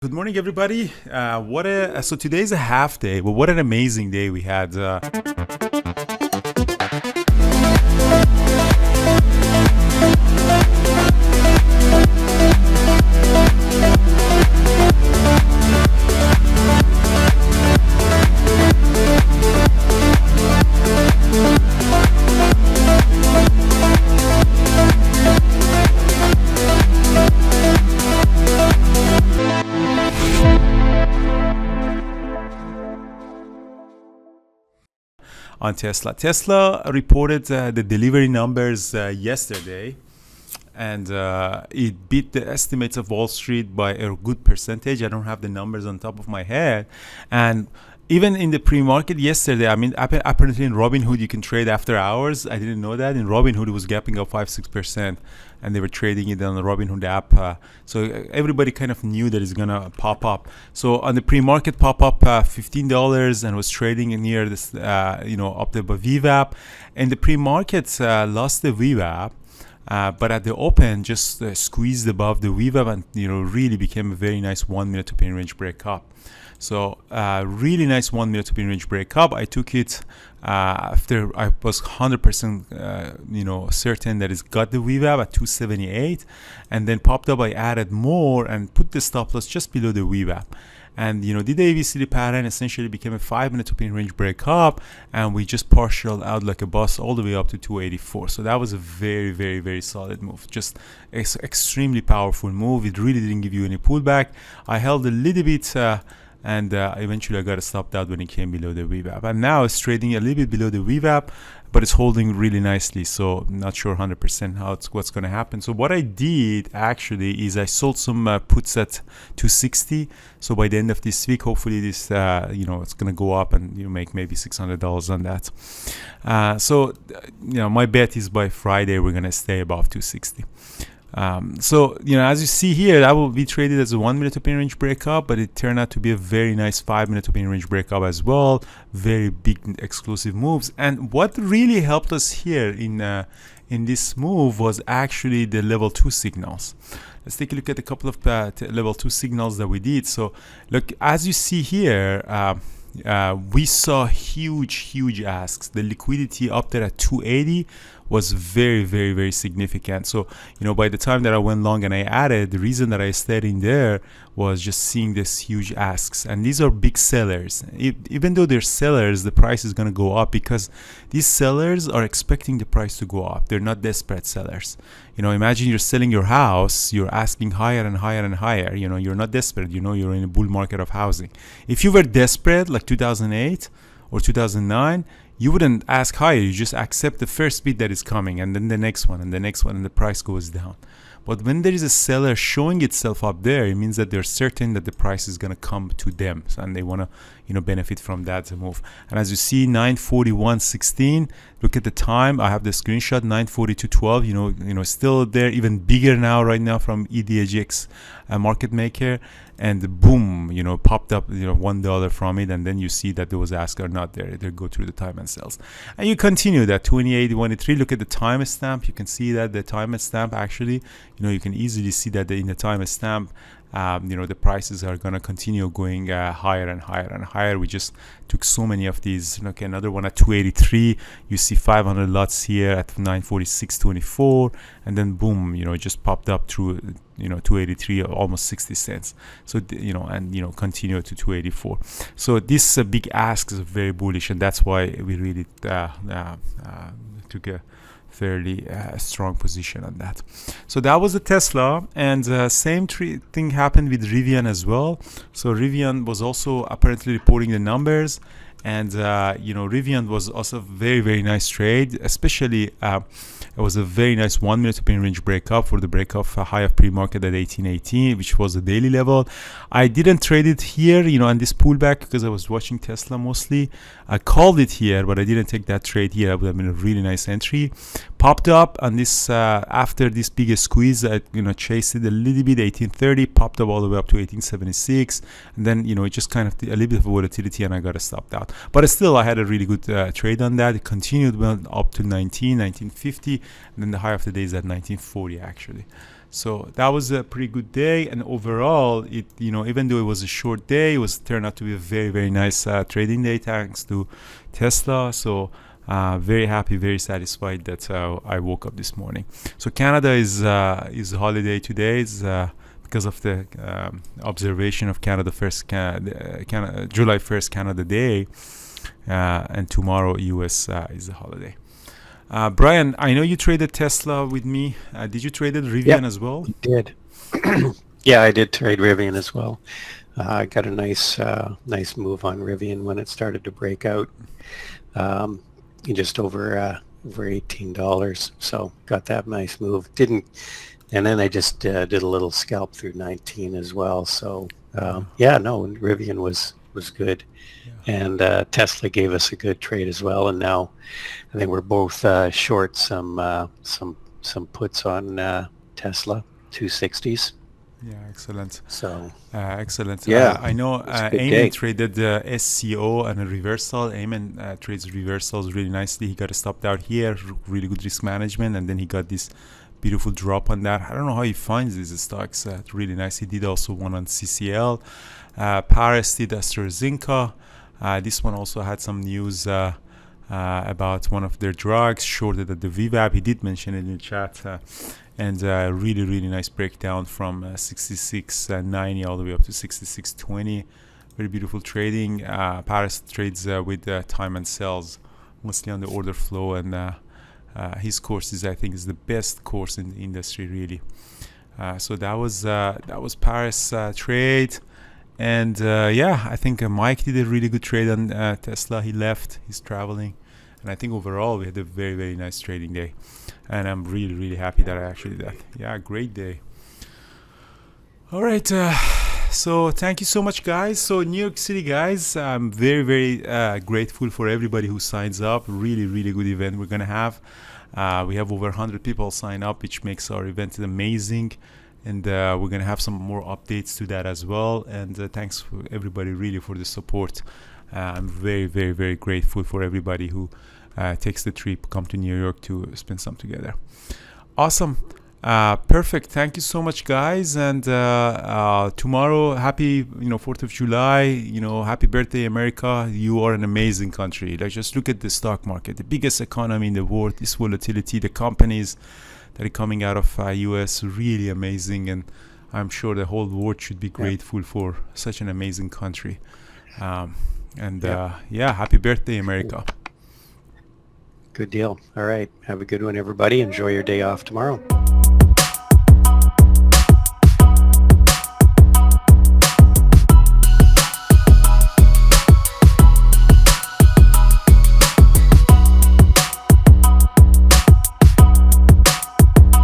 Good morning, everybody. So today's a half day, but what an amazing day we had. On Tesla. Tesla reported the delivery numbers yesterday, and it beat the estimates of Wall Street by a good percentage. I don't have the numbers on top of my head. And even in the pre-market yesterday, I mean, apparently in Robinhood you can trade after hours. I didn't know that. In Robinhood it was gapping up 5-6%, and they were trading it on the Robinhood app. So everybody kind of knew that it's gonna pop up. So on the pre-market pop up $15 and was trading near this, up the VWAP. And the pre-market lost the VWAP. But at the open, just squeezed above the VWAP and really became a very nice 1 minute to pin range breakup. So really nice 1 minute to pin range breakup. I took it after I was 100% certain that it's got the VWAP at 278, and then popped up. I added more and put the stop loss just below the VWAP. And did the ABCD pattern, essentially became a 5 minute to pin range breakup, and we just partialed out like a bus all the way up to 284. So that was a very, very, very solid move. Just extremely powerful move. It really didn't give you any pullback. I held a little bit and eventually I got to stop that when it came below the VWAP. And now it's trading a little bit below the VWAP, but it's holding really nicely. So I'm not sure 100% what's going to happen. So what I did actually is I sold some puts at 260. So by the end of this week, hopefully this it's going to go up and you make maybe $600 on that. My bet is by Friday we're going to stay above 260. As you see here, that will be traded as a 1 minute to pin range breakup, but it turned out to be a very nice 5 minute to pin range breakup as well. Very big exclusive moves. And what really helped us here in this move was actually the level 2 signals. Let's take a look at a couple of level 2 signals that we did. So look, as you see here, we saw huge asks. The liquidity up there at 280 was very, very, very significant. So by the time that I went long and I added, the reason that I stayed in there was just seeing this huge asks. And these are big sellers. Even though they're sellers, the price is going to go up because these sellers are expecting the price to go up. They're not desperate sellers. Imagine you're selling your house, you're asking higher and higher and higher. You're not desperate. You're in a bull market of housing. If you were desperate like 2008 or 2009, you wouldn't ask higher. You just accept the first bid that is coming, and then the next one, and the next one, and the price goes down. But when there is a seller showing itself up there, it means that they're certain that the price is going to come to them, and they want to benefit from that move. And as you see, 941.16. Look at the time. I have the screenshot, 942.12. Still there, even bigger now right now from EDHX market maker, and boom, popped up $1 from it, and then you see that those asks are not there. They go through the time and sells, and you continue that 28.23. Look at the timestamp. You can see that the timestamp actually, you can easily see that in the timestamp, the prices are going to continue going higher and higher and higher. We just took so many of these. Okay, another one at 283. You see 500 lots here at 946.24, and then boom, it just popped up through 283, almost 60 cents. So continue to 284. So this big ask is very bullish, and that's why we really took a fairly strong position on that. So that was the Tesla, and same thing happened with Rivian as well. So Rivian was also apparently reporting the numbers, and Rivian was also a very, very nice trade. Especially it was a very nice 1 minute to pin range breakup for the breakup high of pre-market at 1818, which was the daily level. I didn't trade it here on this pullback because I was watching Tesla mostly. I called it here, but I didn't take that trade here. That would have been a really nice entry. Popped up on this after this big squeeze. I chased it a little bit, 1830, popped up all the way up to 1876, and then it just kind of a little bit of volatility, and I got to stop out. But still, I had a really good trade on that. It continued, went up to 1950, and then the high of the day is at 1940 actually. So that was a pretty good day, and overall, it even though it was a short day, it was turned out to be a very very nice trading day thanks to Tesla. So very happy, very satisfied that I woke up this morning. So Canada is a holiday today. It's because of the observation of Canada First, July 1st Canada Day, and tomorrow US is a holiday. Brian, I know you traded Tesla with me. Did you trade Rivian as well? I did. Yeah, I did trade Rivian as well. I got a nice move on Rivian when it started to break out, just over $18. So got that nice move. And then I just did a little scalp through 19 as well. So Rivian was good. Yeah. And Tesla gave us a good trade as well. And now I think we're both short some puts on Tesla 260s. Yeah, excellent. So excellent. Yeah, I know Eamon traded SCO and a reversal. Eamon trades reversals really nicely. He got stopped out here, really good risk management, and then he got this beautiful drop on that. I don't know how he finds these stocks. Really nice. He did also one on CCL. Paris did AstraZeneca. This one also had some news about one of their drugs, shorted at the VWAP. He did mention it in the chat. And really, really nice breakdown from 66.90 all the way up to 66.20. Very beautiful trading. Paris trades with time and sells, mostly on the order flow. And his course I think, is the best course in the industry, really. So that was Paris trade. And I think Mike did a really good trade on Tesla. He left. He's traveling. And I think overall we had a very, very nice trading day. And I'm really, really happy that I actually did that. Yeah, great day. All right. So thank you so much, guys. So New York City, guys, I'm very, very grateful for everybody who signs up. Really, really good event we're going to have. We have over 100 people sign up, which makes our event amazing. And we're going to have some more updates to that as well. And thanks for everybody really for the support. I'm very, very, very grateful for everybody who takes the trip, come to New York to spend some together. Awesome. Perfect. Thank you so much, guys. And tomorrow, happy 4th of July. Happy birthday, America. You are an amazing country. Like, just look at the stock market, the biggest economy in the world. This volatility, the companies that are coming out of US, really amazing. And I'm sure the whole world should be grateful for such an amazing country. Happy birthday, America. Good deal. All right. Have a good one, everybody. Enjoy your day off tomorrow.